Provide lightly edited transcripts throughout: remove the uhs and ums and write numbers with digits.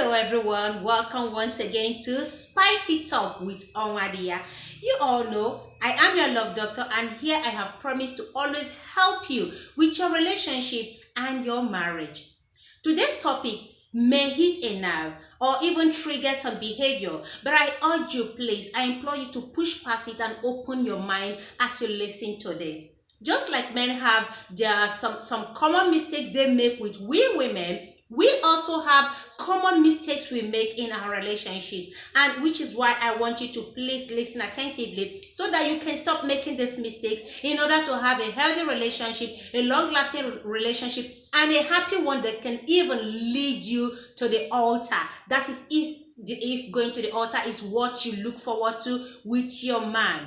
Hello everyone, welcome once again to Spicy Talk with Onwadiya. You all know I am your love doctor, and here I have promised to always help you with your relationship and your marriage. Today's topic may hit a nerve or even trigger some behavior, but I urge you, please, I implore you to push past it and open your mind as you listen to this. Just like men have some common mistakes they make with we women, we also have common mistakes we make in our relationships, and which is why I want you to please listen attentively so that you can stop making these mistakes in order to have a healthy relationship, a long-lasting relationship, and a happy one that can even lead you to the altar. That is if going to the altar is what you look forward to with your man.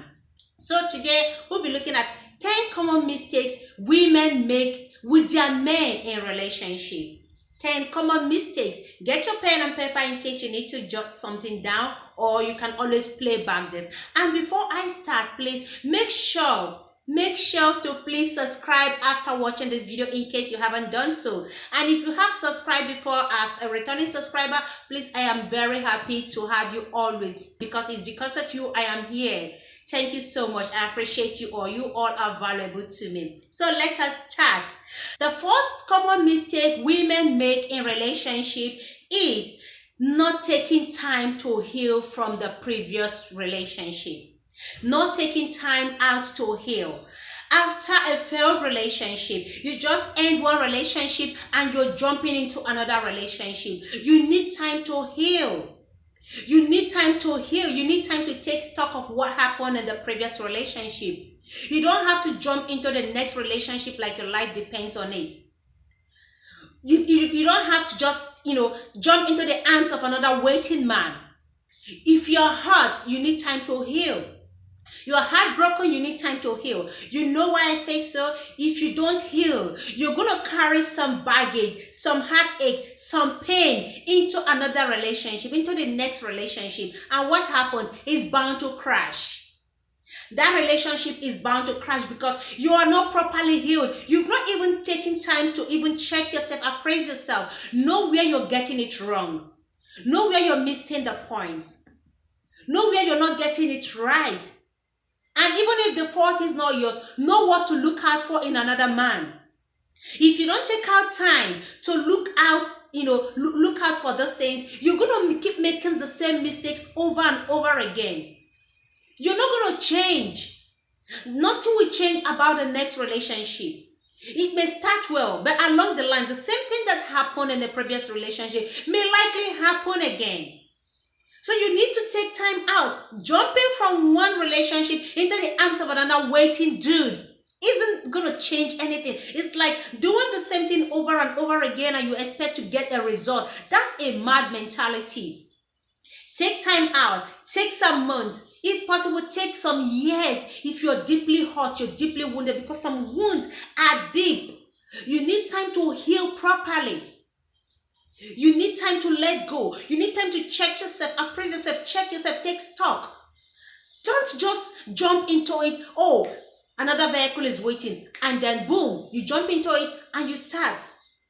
So today we'll be looking at 10 common mistakes women make with their men in relationship. 10 common mistakes. Get your pen and paper in case you need to jot something down, or you can always play back this. And before I start, please make sure to please subscribe after watching this video in case you haven't done so. And if you have subscribed before as a returning subscriber, please, I am very happy to have you always, because it's because of you I am here. Thank you so much. I appreciate you all. You all are valuable to me. So let us start. The first common mistake women make in relationship is not taking time to heal from the previous relationship. Not taking time out to heal. After a failed relationship, you just end one relationship and you're jumping into another relationship. You need time to heal. You need time to heal. You need time to take stock of what happened in the previous relationship. You don't have to jump into the next relationship like your life depends on it. You don't have to just, jump into the arms of another waiting man. If you're hurt, you need time to heal. You're heartbroken, you need time to heal. You know why I say so? If you don't heal, you're going to carry some baggage, some heartache, some pain into another relationship, into the next relationship. And what happens is bound to crash. That relationship is bound to crash because you are not properly healed. You've not even taken time to even check yourself, appraise yourself, know where you're getting it wrong, know where you're missing the point, know where you're not getting it right. And even if the fault is not yours, know what to look out for in another man. If you don't take out time to look out for those things, you're going to keep making the same mistakes over and over again. You're not going to change. Nothing will change about the next relationship. It may start well, but along the line, the same thing that happened in the previous relationship may likely happen again. So you need to take time out. Jumping from one relationship into the arms of another waiting dude isn't going to change anything. It's like doing the same thing over and over again and you expect to get a result. That's a mad mentality. Take time out. Take some months. If possible, take some years. If you're deeply hurt, you're deeply wounded, because some wounds are deep. You need time to heal properly. You need time to let go. You need time to check yourself, appraise yourself, check yourself, take stock. Don't just jump into it. Oh, another vehicle is waiting. And then boom, you jump into it and you start.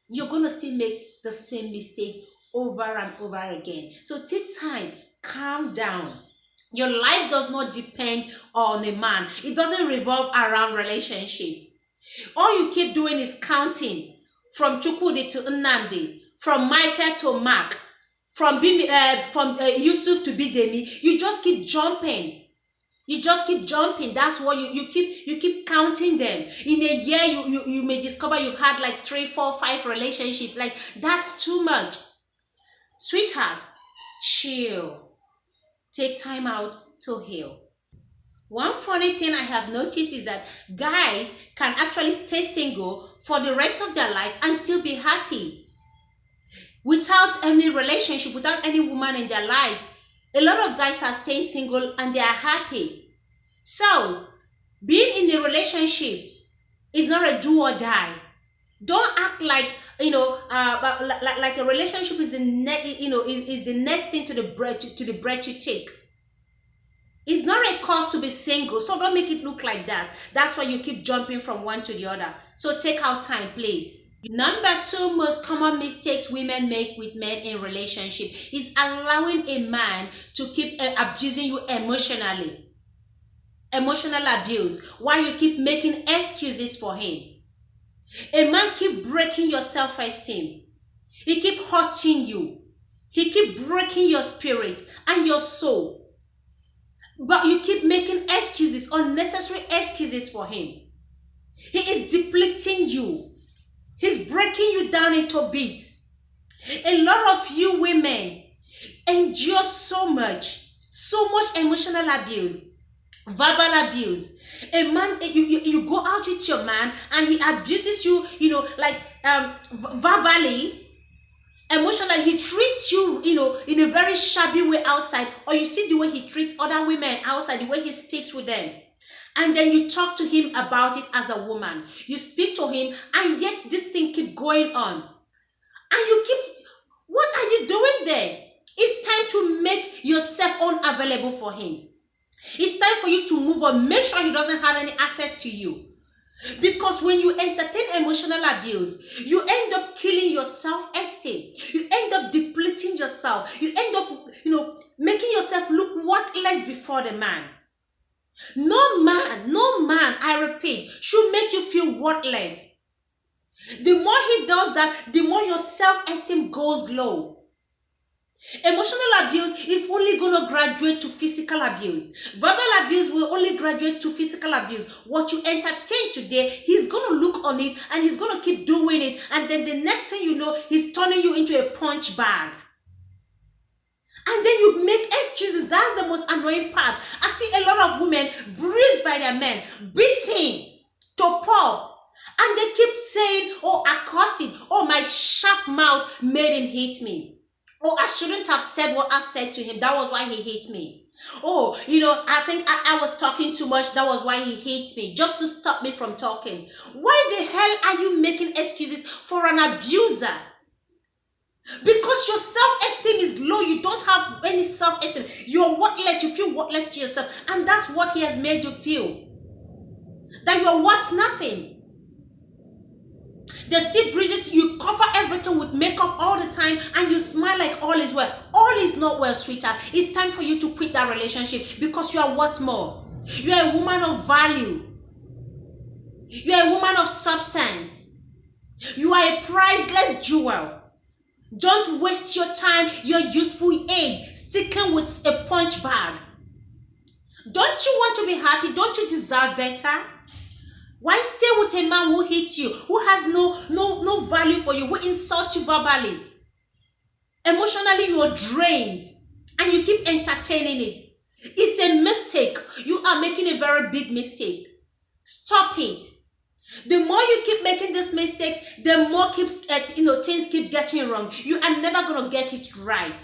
You're going to still make the same mistake over and over again. So take time, calm down. Your life does not depend on a man. It doesn't revolve around relationship. All you keep doing is counting from Chukwudi to Nnamdi, from Michael to Mark, from Yusuf to Bidemi. You just keep jumping. You just keep jumping. That's what you keep counting them. In a year, you may discover you've had like 3, 4, 5 relationships. Like, that's too much. Sweetheart, chill. Take time out to heal. One funny thing I have noticed is that guys can actually stay single for the rest of their life and still be happy. Without any relationship, without any woman in their lives. A lot of guys are staying single and they are happy. So, being in a relationship is not a do or die. Don't act like, like a relationship is the next thing to the bread you take. It's not a cause to be single, so don't make it look like that. That's why you keep jumping from one to the other. So take out time, please. Number two most common mistakes women make with men in relationship is allowing a man to keep abusing you emotionally. Emotional abuse, while you keep making excuses for him. A man keep breaking your self-esteem. He keep hurting you. He keep breaking your spirit and your soul. But you keep making excuses, unnecessary excuses for him. He is depleting you. He's breaking you down into bits. A lot of you women endure so much emotional abuse, verbal abuse. A man, you go out with your man and he abuses you, like verbally, emotionally. He treats you, in a very shabby way outside, or you see the way he treats other women outside, the way he speaks with them. And then you talk to him about it as a woman. You speak to him, and yet this thing keep going on. And you keep, what are you doing there? It's time to make yourself unavailable for him. It's time for you to move on. Make sure he doesn't have any access to you. Because when you entertain emotional abuse, you end up killing your self-esteem. You end up depleting yourself. You end up, making yourself look worthless before the man. No man, I repeat, should make you feel worthless. The more he does that, the more your self-esteem goes low. Emotional abuse is only going to graduate to physical abuse. Verbal abuse will only graduate to physical abuse. What you entertain today, he's going to look on it and he's going to keep doing it. And then the next thing you know, he's turning you into a punch bag. And then you make excuses. That's the most annoying part. I see a lot of women bruised by their men, beaten to pulp. And they keep saying, oh, accosting, oh, my sharp mouth made him hate me. Oh, I shouldn't have said what I said to him. That was why he hates me. Oh, I think I was talking too much. That was why he hates me. Just to stop me from talking. Why the hell are you making excuses for an abuser? Because your self-esteem is low. You don't have any self-esteem. You're worthless. You feel worthless to yourself. And that's what he has made you feel. That you're worth nothing. The sea breezes, you cover everything with makeup all the time and you smile like all is well. All is not well, sweetheart. It's time for you to quit that relationship because you are worth more. You are a woman of value. You are a woman of substance. You are a priceless jewel. Don't waste your time, your youthful age, sticking with a punch bag. Don't you want to be happy? Don't you deserve better? Why stay with a man who hates you, who has no value for you, who insults you verbally? Emotionally, you are drained and you keep entertaining it. It's a mistake. You are making a very big mistake. Stop it. The more you keep making these mistakes, the more things keep getting wrong. You are never going to get it right.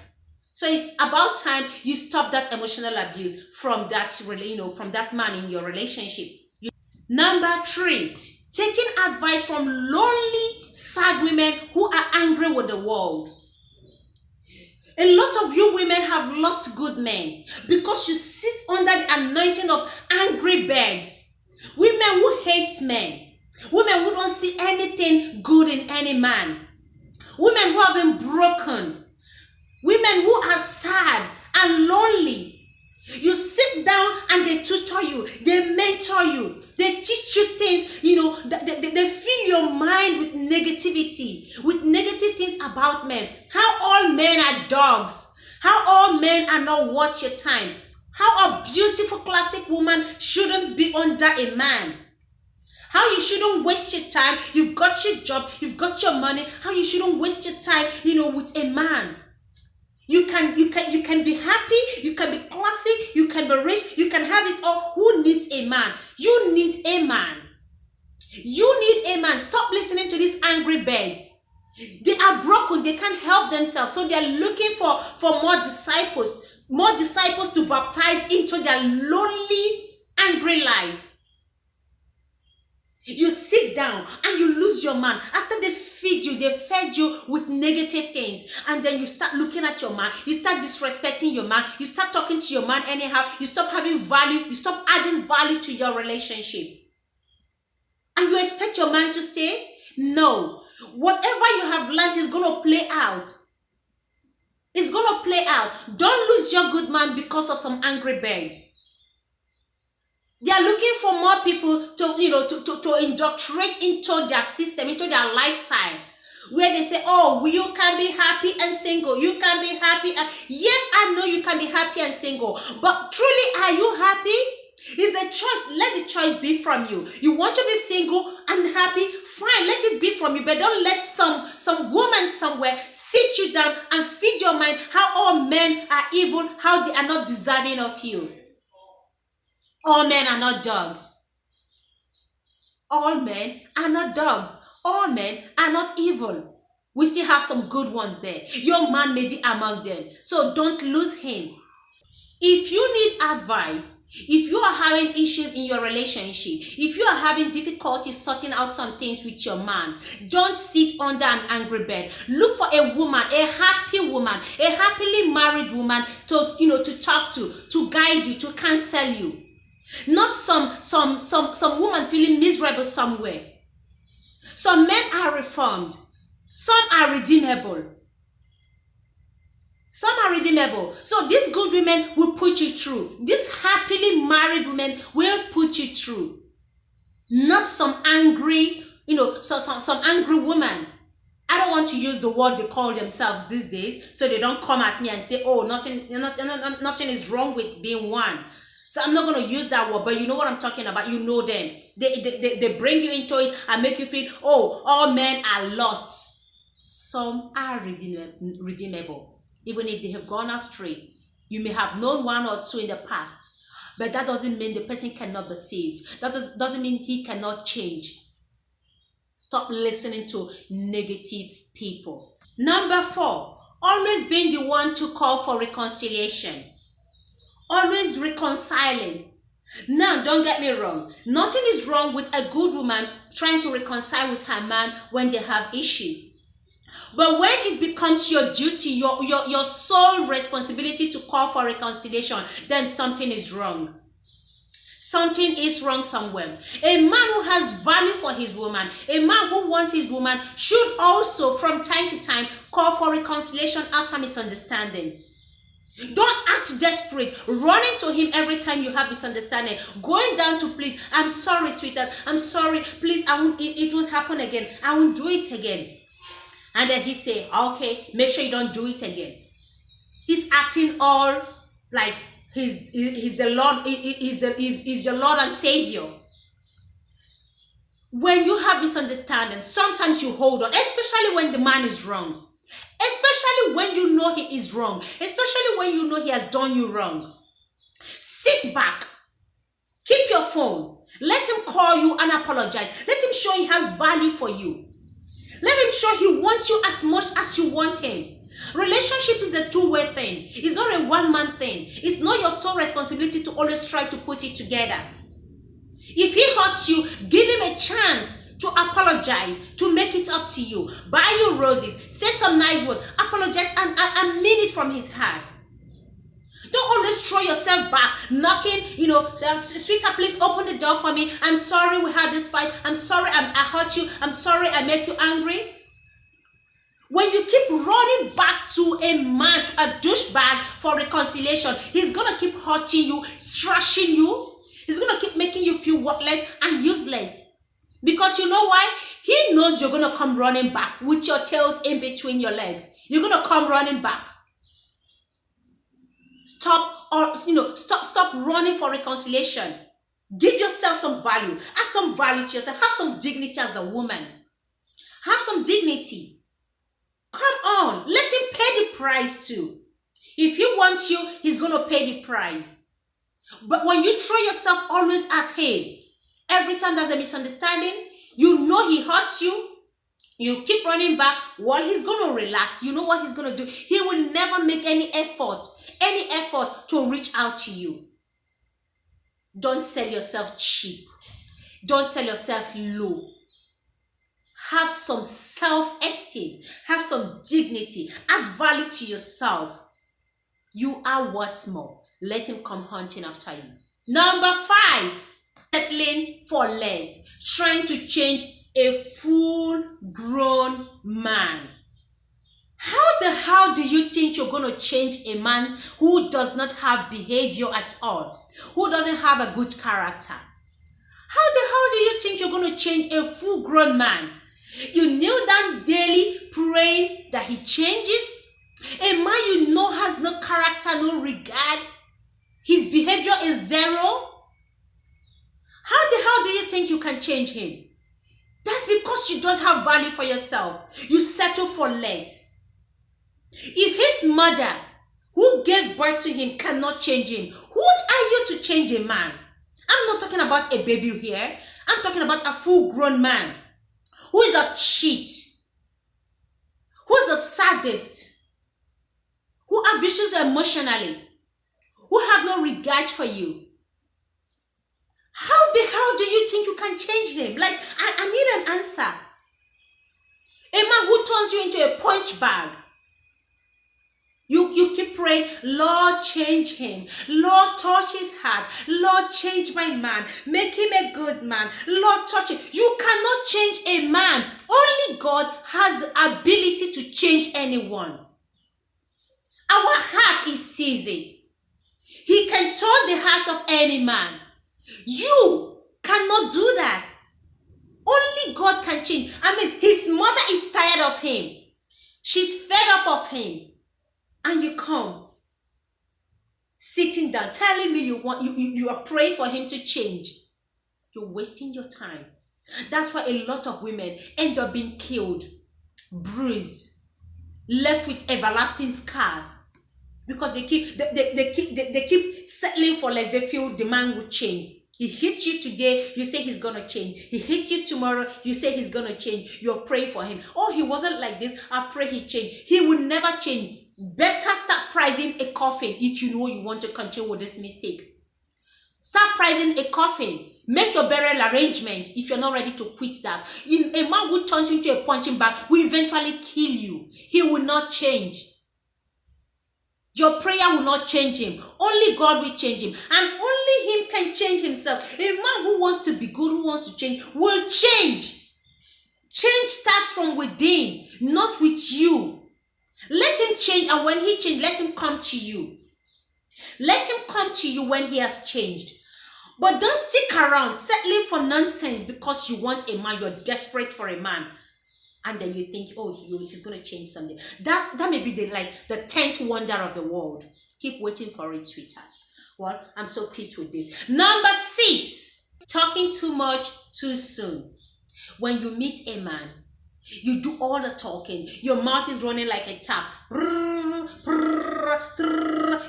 So it's about time you stop that emotional abuse from that man in your relationship. Number 3, taking advice from lonely, sad women who are angry with the world. A lot of you women have lost good men because you sit under the anointing of angry birds. Women who hate men. Women who don't see anything good in any man. Women who have been broken. Women who are sad and lonely. You sit down and they tutor you, they mentor you, they teach you things, they fill your mind with negativity, with negative things about men. How all men are dogs, how all men are not worth your time, how a beautiful classic woman shouldn't be under a man, how you shouldn't waste your time. You've got your job, you've got your money, how you shouldn't waste your time, with a man. You can be happy, you can be classy, you can be rich, you can have it all. Who needs a man? You need a man. You need a man. Stop listening to these angry birds. They are broken, they can't help themselves. So they are looking for more disciples to baptize into their lonely, angry life. You sit down and you lose your man. After they fed you with negative things. And then you start looking at your man. You start disrespecting your man. You start talking to your man anyhow. You stop having value. You stop adding value to your relationship. And you expect your man to stay? No. Whatever you have learned is going to play out. It's going to play out. Don't lose your good man because of some angry bird. They are looking for more people to indoctrinate into their system, into their lifestyle, where they say, oh, you can be happy and single. You can be happy. Yes, I know you can be happy and single, but truly, are you happy? It's a choice. Let the choice be from you. You want to be single and happy? Fine, let it be from you. But don't let some woman somewhere sit you down and feed your mind how all men are evil, how they are not deserving of you. All men are not dogs. All men are not dogs. All men are not evil. We still have some good ones there. Your man may be among them. So don't lose him. If you need advice, if you are having issues in your relationship, if you are having difficulty sorting out some things with your man, don't sit under an angry bird. Look for a woman, a happy woman, a happily married woman to talk to guide you, to counsel you. Not some woman feeling miserable somewhere. Some men are reformed. Some are redeemable. Some are redeemable. So these good women will put you through. These happily married women will put you through. Not some angry, some angry woman. I don't want to use the word they call themselves these days, so they don't come at me and say, oh, nothing is wrong with being one. So I'm not going to use that word, but you know what I'm talking about. You know them. They bring you into it and make you feel, oh, all men are lost. Some are redeemable. Even if they have gone astray. You may have known one or two in the past, but that doesn't mean the person cannot be saved. That doesn't mean he cannot change. Stop listening to negative people. Number 4, always being the one to call for reconciliation. Always reconciling. Now, don't get me wrong. Nothing is wrong with a good woman trying to reconcile with her man when they have issues. But when it becomes your duty, your sole responsibility to call for reconciliation, then something is wrong. Something is wrong somewhere. A man who has value for his woman, a man who wants his woman, should also from time to time call for reconciliation after misunderstanding. Don't act desperate, running to him every time you have misunderstanding, going down to plead, I'm sorry, sweetheart, I'm sorry, please, it won't happen again, I won't do it again. And then he say, okay, make sure you don't do it again. He's acting all like he's the Lord, he's your Lord and Savior. When you have misunderstanding, sometimes you hold on, especially when the man is wrong. Especially when you know he is wrong. Especially when you know he has done you wrong. Sit back. Keep your phone. Let him call you and apologize. Let him show he has value for you. Let him show he wants you as much as you want him. Relationship is a two-way thing. It's not a one-man thing. It's not your sole responsibility to always try to put it together. If he hurts you, give him a chance to apologize, to make it up to you. Buy you roses, say some nice words, apologize and mean it from his heart. Don't always throw yourself back, knocking, sweetheart, please open the door for me. I'm sorry we had this fight. I'm sorry I hurt you. I'm sorry I make you angry. When you keep running back to a man, to a douchebag for reconciliation, he's going to keep hurting you, trashing you. He's going to keep making you feel worthless and useless. Because you know why? He knows you're going to come running back with your tails in between your legs. You're going to come running back. Stop running for reconciliation. Give yourself some value. Add some value to yourself. Have some dignity as a woman. Have some dignity. Come on. Let him pay the price too. If he wants you, he's going to pay the price. But when you throw yourself always at him, every time there's a misunderstanding, you know he hurts you, you keep running back, while he's going to relax. You know what he's going to do? He will never make any effort to reach out to you. Don't sell yourself cheap. Don't sell yourself low. Have some self-esteem. Have some dignity. Add value to yourself. You are worth more. Let him come hunting after you. Number 5, settling for less. Trying to change a full-grown man. How the hell do you think you're going to change a man who does not have behavior at all, who doesn't have a good character? How the hell do you think you're going to change a full-grown man? You kneel down daily praying that he changes? A man you know has no character, no regard. His behavior is zero. How the hell do you think you can change him? That's because you don't have value for yourself. You settle for less. If his mother, who gave birth to him, cannot change him, who are you to change a man? I'm not talking about a baby here. I'm talking about a full-grown man who is a cheat, who is a sadist, who abuses you emotionally, who have no regard for you. How the hell do you think you can change him? Like, I need an answer. A man who turns you into a punch bag. You keep praying, Lord, change him. Lord, touch his heart. Lord, change my man. Make him a good man. Lord, touch him. You cannot change a man. Only God has the ability to change anyone. Our heart, he sees it. He can turn the heart of any man. You cannot do that. Only God can change. I mean, his mother is tired of him. She's fed up of him. And you come sitting down telling me you are praying for him to change. You're wasting your time. That's why a lot of women end up being killed, bruised, left with everlasting scars, because they keep settling for less. They feel the man will change. He hits you today, you say he's gonna change. He hits you tomorrow, you say he's gonna change. You're praying for him. Oh, he wasn't like this. I pray he changed. He will never change. Better start pricing a coffin if you know you want to continue with this mistake. Start pricing a coffin. Make your burial arrangement if you're not ready to quit that. A man who turns you into a punching bag will eventually kill you. He will not change. Your prayer will not change him. Only God will change him. And only him can change himself. A man who wants to be good, who wants to change, will change. Change starts from within, not with you. Let him change, and when he changes, let him come to you. Let him come to you when he has changed. But don't stick around settling for nonsense because you want a man, you're desperate for a man. And then you think, oh, he's going to change someday. That may be the 10th wonder of the world. Keep waiting for it, sweetheart. Well, I'm so pleased with this. Number 6, talking too much too soon. When you meet a man, you do all the talking. Your mouth is running like a tap.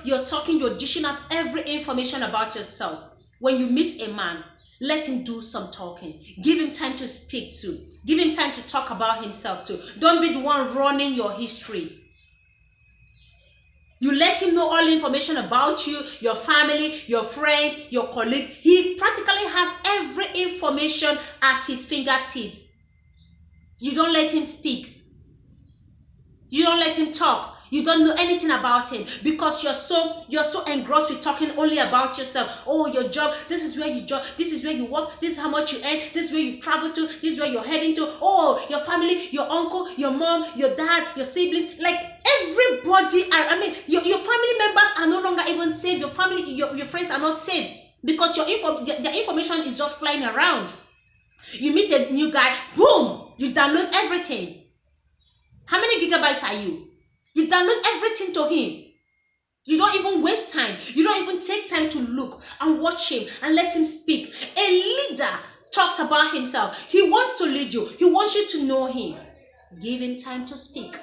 You're talking, you're dishing out every information about yourself. When you meet a man, let him do some talking. Give him time to speak to. Give him time to talk about himself too. Don't be the one running your history. You let him know all the information about you, your family, your friends, your colleagues. He practically has every information at his fingertips. You don't let him speak. You don't let him talk. You don't know anything about him because you're so engrossed with talking only about yourself. Oh, your job, this is where you job, this is where you work, this is how much you earn, this is where you've traveled to, this is where you're heading to. Oh, your family, your uncle, your mom, your dad, your siblings, like everybody. Your family members are no longer even saved. Your family, your friends are not saved because the information is just flying around. You meet a new guy, boom, you download everything. How many gigabytes are you? You download everything to him. You don't even waste time. You don't even take time to look and watch him and let him speak. A leader talks about himself. He wants to lead you. He wants you to know him. Give him time to speak.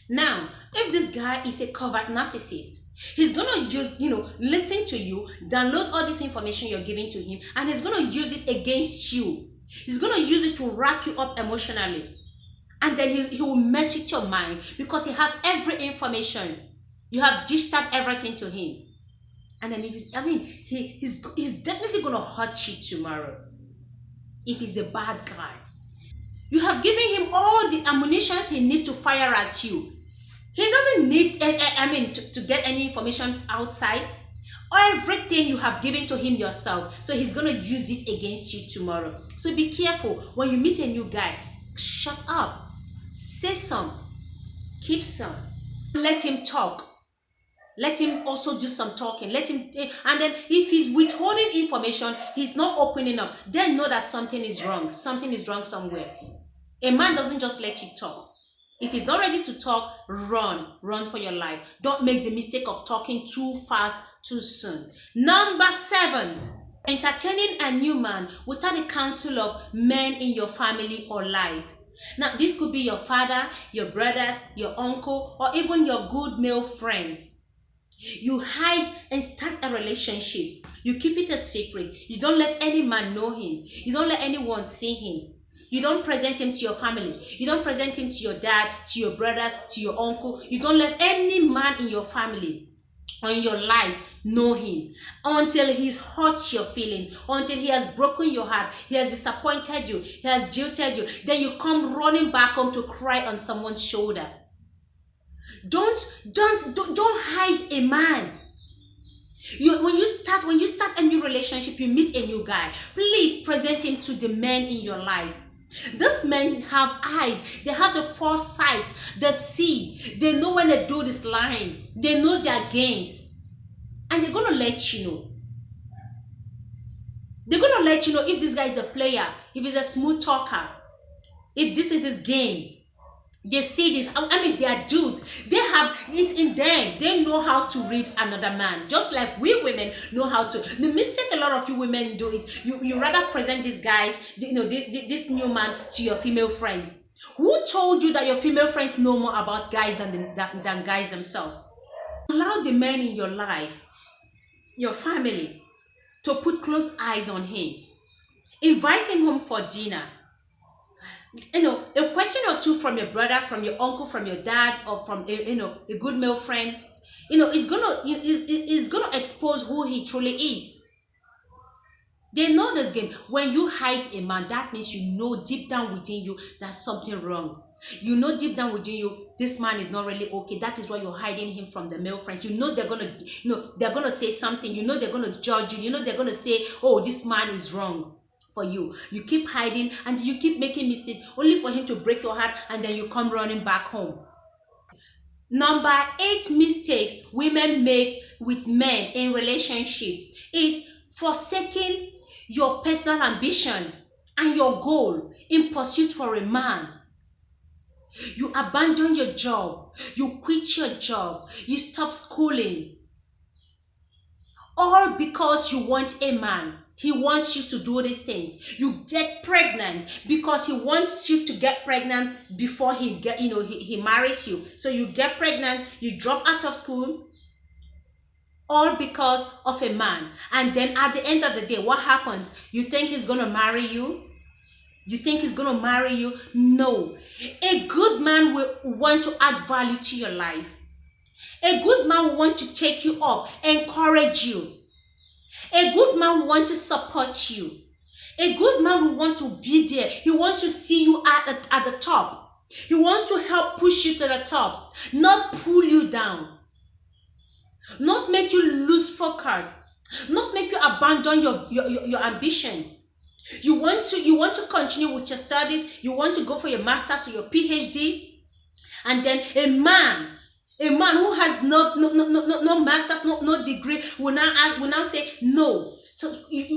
Now, if this guy is a covert narcissist, he's going to listen to you, download all this information you're giving to him, and he's going to use it against you. He's going to use it to wrap you up emotionally. And then he will mess with your mind because he has every information. You have dished out everything to him. And then he's definitely going to hurt you tomorrow if he's a bad guy. You have given him all the ammunition he needs to fire at you. He doesn't need to get any information outside. Everything you have given to him yourself, so he's going to use it against you tomorrow. So be careful when you meet a new guy. Shut up, say some, keep some, let him talk. Let him also do some talking. Let him, and then if he's withholding information, he's not opening up, then know that something is wrong. Something is wrong somewhere. A man doesn't just let you talk. If he's not ready to talk, run for your life. Don't make the mistake of talking too fast, too soon. Number 7, entertaining a new man without the counsel of men in your family or life. Now, this could be your father, your brothers, your uncle, or even your good male friends. You hide and start a relationship. You keep it a secret. You don't let any man know him. You don't let anyone see him. You don't present him to your family. You don't present him to your dad, to your brothers, to your uncle. You don't let any man in your family or in your life know him until he's hurt your feelings, until he has broken your heart, he has disappointed you, he has jilted you. Then you come running back home to cry on someone's shoulder. Don't hide a man. When you start a new relationship, you meet a new guy, please present him to the men in your life. These men have eyes, they have the foresight, they see, they know when they do this lying, they know their games, and they're gonna let you know. They're gonna let you know if this guy is a player, if he's a smooth talker, if this is his game. They see this. I mean, they are dudes. They have it in them. They know how to read another man, just like we women know how to. The mistake a lot of you women do is you rather present these guys, this new man to your female friends. Who told you that your female friends know more about guys than guys themselves? Allow the men in your life, your family, to put close eyes on him. Invite him home for dinner. A question or two from your brother, from your uncle, from your dad, or from a good male friend, it's gonna expose who he truly is. They know this game. When you hide a man, that means you know deep down within you there's something wrong. You know deep down within you this man is not really okay. That is why you're hiding him from the male friends. You know they're gonna say something. You know they're gonna judge you. You know they're gonna say, oh, this man is wrong. For you keep hiding and you keep making mistakes only for him to break your heart, and then you come running back home. Number 8 mistakes women make with men in relationship is forsaking your personal ambition and your goal in pursuit for a man. You abandon your job, you quit your job, you stop schooling, all because you want a man. He wants you to do these things. You get pregnant because he wants you to get pregnant before he marries you. So you get pregnant, you drop out of school, all because of a man. And then at the end of the day, what happens? You think he's going to marry you? You think he's going to marry you? No. A good man will want to add value to your life. A good man will want to take you up, encourage you. A good man will want to support you. A good man will want to be there. He wants to see you at the top. He wants to help push you to the top, not pull you down, not make you lose focus, not make you abandon your ambition. You want to continue with your studies. You want to go for your master's or your PhD, and then a man who has no master's, no degree will now say, no,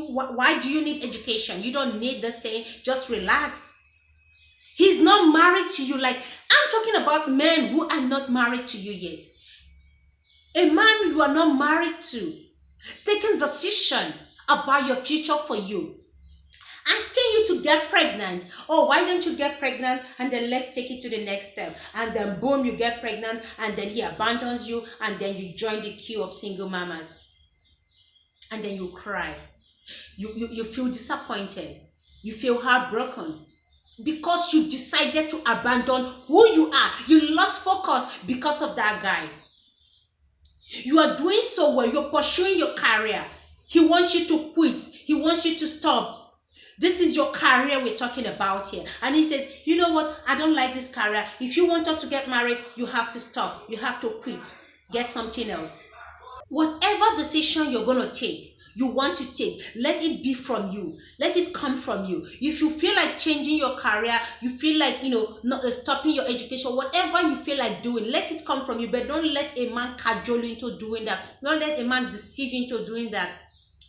why do you need education? You don't need this thing, just relax. He's not married to you. Like, I'm talking about men who are not married to you yet. A man you are not married to, taking decision about your future for you, asking you to get pregnant. Oh, why don't you get pregnant? And then let's take it to the next step. And then boom, you get pregnant, and then he abandons you, and then you join the queue of single mamas. And then you cry. You feel disappointed. You feel heartbroken. Because you decided to abandon who you are. You lost focus because of that guy. You are doing so well. You're pursuing your career. He wants you to quit. He wants you to stop. This is your career we're talking about here. And he says, you know what? I don't like this career. If you want us to get married, you have to stop. You have to quit. Get something else. Whatever decision you're going to take, you want to take, let it be from you. Let it come from you. If you feel like changing your career, you feel like, not stopping your education, whatever you feel like doing, let it come from you. But don't let a man cajole you into doing that. Don't let a man deceive you into doing that.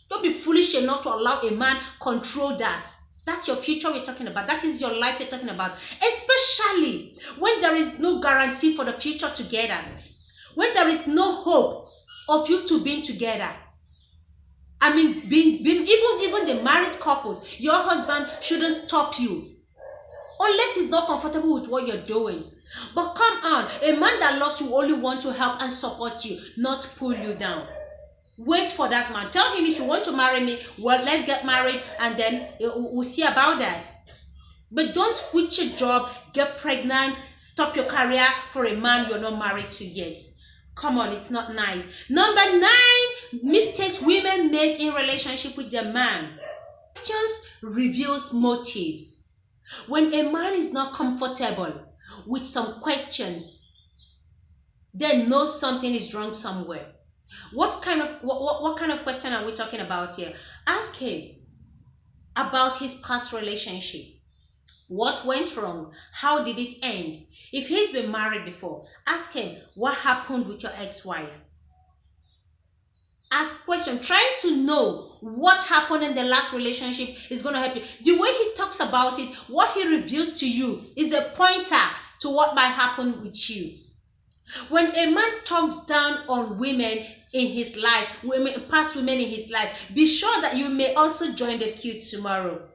Don't be foolish enough to allow a man control that. That's your future we're talking about. That is your life we're talking about. Especially when there is no guarantee for the future together. When there is no hope of you two being together. I mean, even the married couples, your husband shouldn't stop you. Unless he's not comfortable with what you're doing. But come on, a man that loves you only want to help and support you, not pull you down. Wait for that man. Tell him, if you want to marry me, well, let's get married and then we'll see about that. But don't quit your job, get pregnant, stop your career for a man you're not married to yet. Come on, it's not nice. Number 9, mistakes women make in relationship with their man. Questions reveals motives. When a man is not comfortable with some questions, then know something is wrong somewhere. What kind of question are we talking about here? Ask him about his past relationship. What went wrong? How did it end? If he's been married before, ask him, what happened with your ex-wife? Ask questions. Trying to know what happened in the last relationship is going to help you. The way he talks about it, what he reveals to you is a pointer to what might happen with you. When a man talks down on women in his life, past women in his life, be sure that you may also join the queue tomorrow.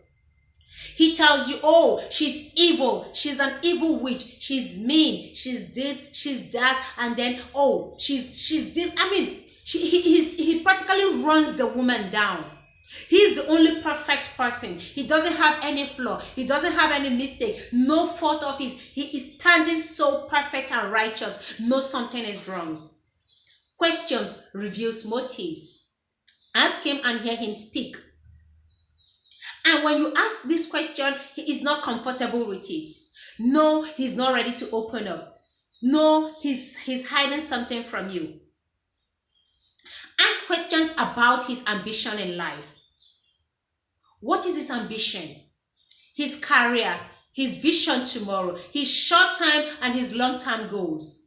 He tells you, oh, she's evil, she's an evil witch, she's mean, she's this, she's that, and then, oh, she's this. I mean, he practically runs the woman down. He's the only perfect person. He doesn't have any flaw. He doesn't have any mistake. No fault of his. He is standing so perfect and righteous. Know something is wrong. Questions reveals motives. Ask him and hear him speak. And when you ask this question, he is not comfortable with it. No, he's not ready to open up. No, he's hiding something from you. Ask questions about his ambition in life. What is his ambition? His career, his vision tomorrow, his short-term and his long-term goals.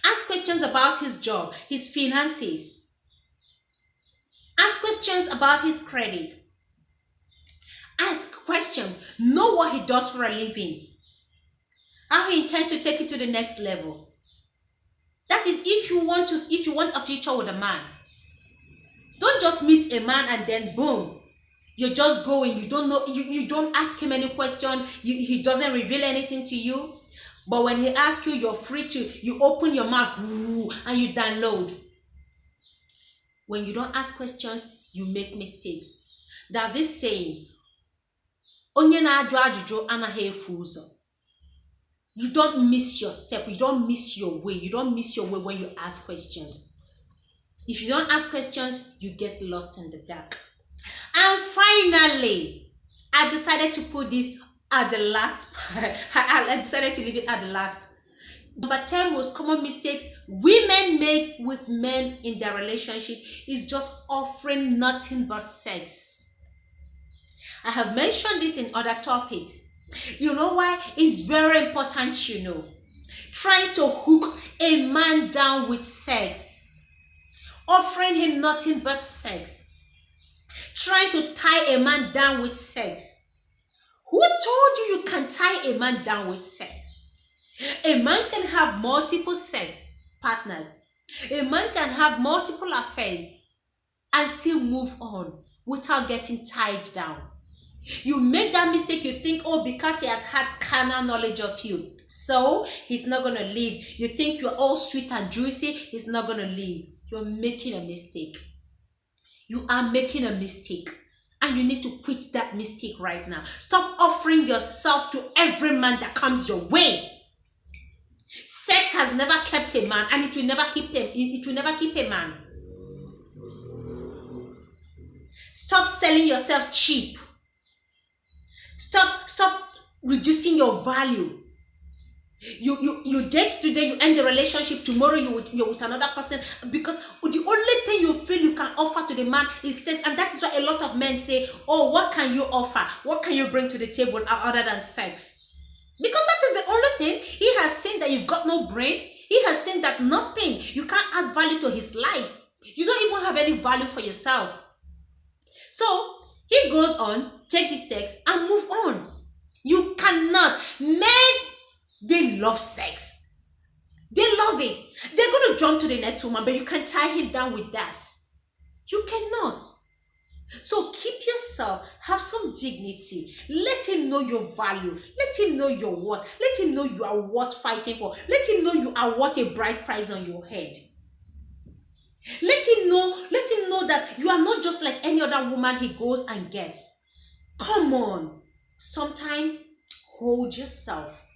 Ask questions about his job, his finances. Ask questions about his credit. Ask questions. Know what he does for a living. How he intends to take it to the next level. That is if you want a future with a man. Don't just meet a man and then boom, you're just going. You don't know. You don't ask him any question. He doesn't reveal anything to you. But when he asks you, you're free to. You open your mouth and you download. When you don't ask questions, you make mistakes. There's this saying. Onye na-ajụ ajụjụ anaghị efu ụzọ. You don't miss your step. You don't miss your way. You don't miss your way when you ask questions. If you don't ask questions, you get lost in the dark. And finally, I decided to put this at the last. I decided to leave it at the last. Number 10 most common mistake women make with men in their relationship is just offering nothing but sex. I have mentioned this in other topics. You know why? It's very important, Trying to hook a man down with sex. Offering him nothing but sex. Trying to tie a man down with sex. Who told you can tie a man down with sex? A man can have multiple sex partners. A man can have multiple affairs and still move on without getting tied down. You make that mistake, you think, oh, because he has had carnal knowledge of you, so he's not going to leave. You think you're all sweet and juicy, he's not going to leave. You're making a mistake. You are making a mistake. And you need to quit that mistake right now. Stop offering yourself to every man that comes your way. Sex has never kept a man, and it will never keep him. It will never keep a man. Stop selling yourself cheap. Stop reducing your value. You date today, you end the relationship, tomorrow you're with another person, because the only offer to the man is sex. And that is why a lot of men say, oh, what can you offer? What can you bring to the table other than sex? Because that is the only thing. He has seen that you've got no brain. He has seen that nothing. You can't add value to his life. You don't even have any value for yourself. So he goes on, take the sex and move on. You cannot. Men, they love sex. They love it. They're going to jump to the next woman, but you can tie him down with that. You cannot. So keep yourself, have some dignity. Let him know your value. Let him know your worth. Let him know you are worth fighting for. Let him know you are worth a bright prize on your head. Let him know that you are not just like any other woman he goes and gets. Come on. Sometimes hold yourself.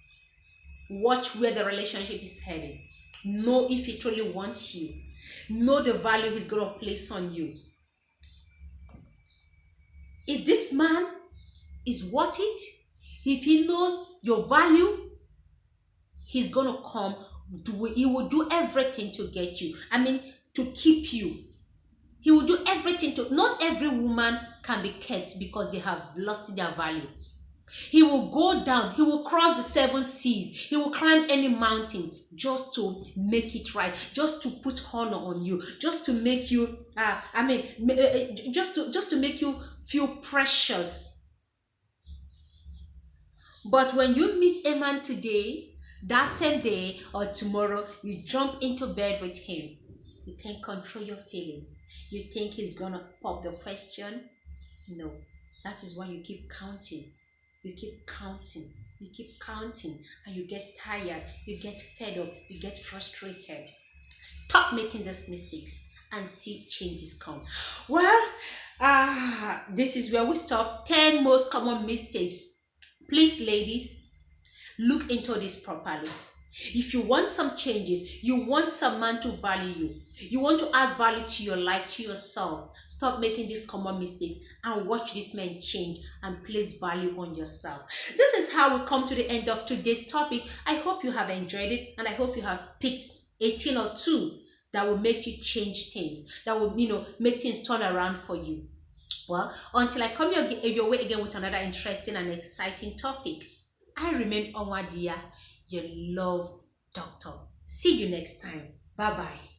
Watch where the relationship is heading. Know if he truly wants you. Know the value he's going to place on you. If this man is worth it, if he knows your value, he's going to come. He will do everything to get you. To keep you. He will do everything to. Not every woman can be kept because they have lost their value. He will go down. He will cross the 7 seas. He will climb any mountain just to make it right. Just to put honor on you. Just to make you. Just to make you feel precious. But when you meet a man today, that same day or tomorrow, you jump into bed with him. You can't control your feelings. You think he's gonna pop the question? No. That is why you keep counting. You keep counting. You keep counting. And you get tired. You get fed up. You get frustrated. Stop making these mistakes and see changes come. Well, this is where we stop. 10 most common mistakes. Please, ladies, look into this properly. If you want some changes, you want some man to value you want to add value to your life, to yourself, stop making these common mistakes and watch this man change and place value on yourself. This is how we come to the end of today's topic. I hope you have enjoyed it and I hope you have picked 18 or 2 that will make you change things, that will, make things turn around for you. Well, until I come your way again with another interesting and exciting topic, I remain Onwadiya, your love doctor. See you next time. Bye-bye.